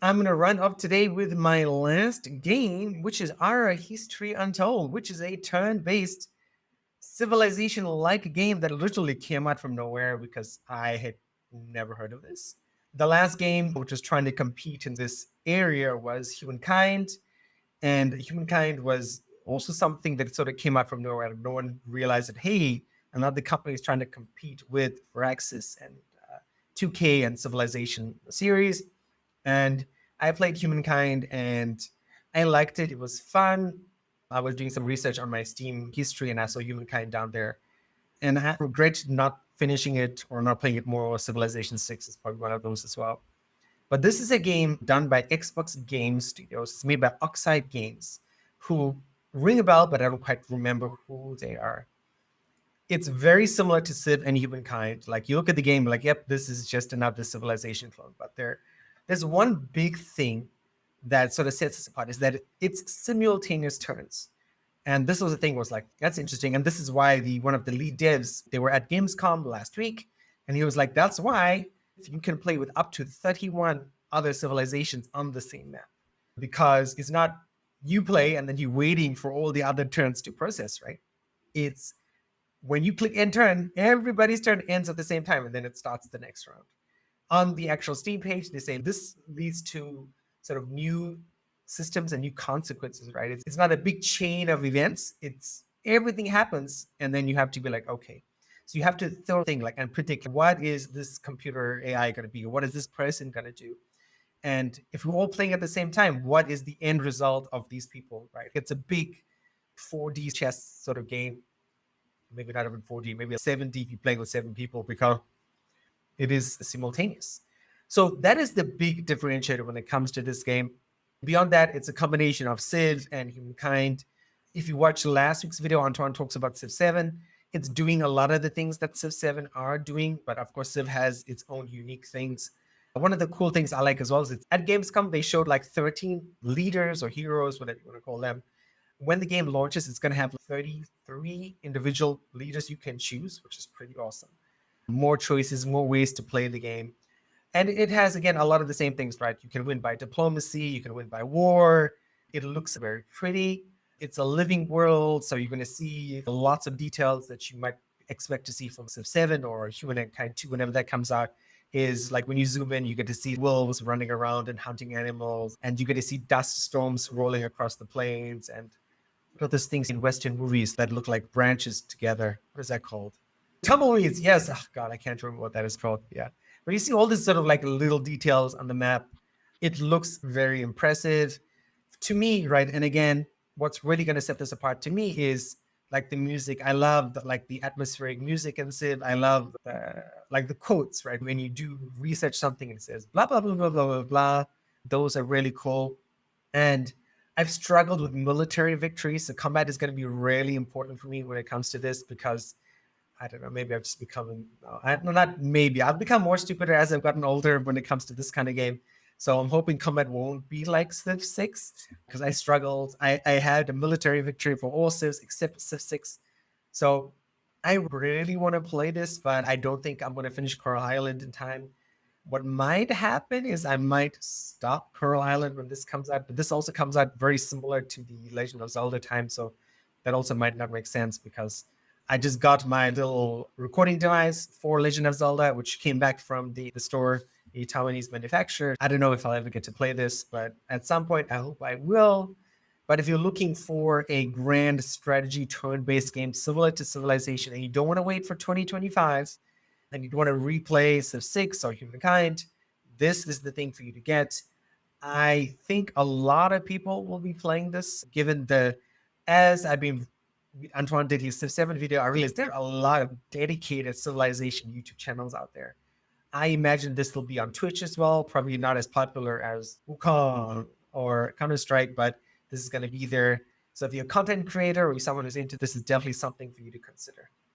I'm going to run up today with my last game, which is Ara History Untold, which is a turn-based civilization-like game that literally came out from nowhere because I had never heard of this. The last game, which was trying to compete in this area, was Humankind, and Humankind was also something that sort of came out from nowhere. No one realized that, hey, another company is trying to compete with Firaxis and 2K and Civilization series. And I played Humankind and I liked it. It was fun. I was doing some research on my Steam history and I saw Humankind down there. And I regret not finishing it or not playing it more. Civilization 6 is probably one of those as well. But this is a game done by Xbox Game Studios. It's made by Oxide Games, who ring a bell, but I don't quite remember who they are. It's very similar to Civ and Humankind. Like you look at the game, like, yep, this is just another Civilization clone. But there's one big thing that sort of sets us apart is that it's simultaneous turns. And this was the thing was like, that's interesting. And this is why one of the lead devs, they were at Gamescom last week. And he was like, that's why you can play with up to 31 other civilizations on the same map. Because it's not you play and then you're waiting for all the other turns to process, right? It's when you click end turn, everybody's turn ends at the same time, and then it starts the next round. On the actual Steam page, they say this leads to sort of new systems and new consequences, right? It's not a big chain of events. It's everything happens, and then you have to be like, okay. So you have to think like and predict what is this computer AI going to be? What is this person going to do? And if we're all playing at the same time, what is the end result of these people, right? It's a big 4D chess sort of game. Maybe not even 4D, maybe 7D if you're playing with 7 people because it is simultaneous. So that is the big differentiator when it comes to this game. Beyond that, it's a combination of Civ and Humankind. If you watch last week's video, Antoine talks about Civ 7. It's doing a lot of the things that Civ 7 are doing, but of course Civ has its own unique things. One of the cool things I like as well is at Gamescom, they showed like 13 leaders or heroes, whatever you want to call them. When the game launches, it's going to have 33 individual leaders you can choose, which is pretty awesome. More choices, more ways to play the game. And it has, again, a lot of the same things, right? You can win by diplomacy, you can win by war. It looks very pretty. It's a living world, so you're going to see lots of details that you might expect to see from Civ 7 or Humankind 2, whenever that comes out. Is like when you zoom in, you get to see wolves running around and hunting animals, and you get to see dust storms rolling across the plains, and what are those things in Western movies that look like branches together? What is that called? Tumbleweeds, yes. Oh, God, I can't remember what that is called. Yeah. But you see all these sort of like little details on the map. It looks very impressive to me, right? And again, what's really going to set this apart to me is like the music. I love like the atmospheric music in Civ. I love like the quotes, right? When you do research something and it says blah, blah, blah, blah, blah, blah, blah. Those are really cool. And I've struggled with military victories. So combat is going to be really important for me when it comes to this because I don't know, maybe I've just become, not maybe, I've become more stupider as I've gotten older when it comes to this kind of game. So I'm hoping combat won't be like Civ 6 because I struggled. I had a military victory for all Civs except Civ 6. So I really want to play this, but I don't think I'm going to finish Coral Island in time. What might happen is I might stop Coral Island when this comes out, but this also comes out very similar to the Legend of Zelda time. So that also might not make sense because I just got my little recording device for Legend of Zelda, which came back from the store, a Taiwanese manufacturer. I don't know if I'll ever get to play this, but at some point, I hope I will. But if you're looking for a grand strategy turn-based game similar to Civilization and you don't want to wait for 2025 and you don't want to replay Civ 6 or Humankind, this is the thing for you to get. I think a lot of people will be playing this, given as I've been Antoine did his Civ 7 video, I realized there are a lot of dedicated Civilization YouTube channels out there. I imagine this will be on Twitch as well, probably not as popular as Wukong or Counter-Strike, but this is going to be there. So if you're a content creator or someone who's into this, is definitely something for you to consider.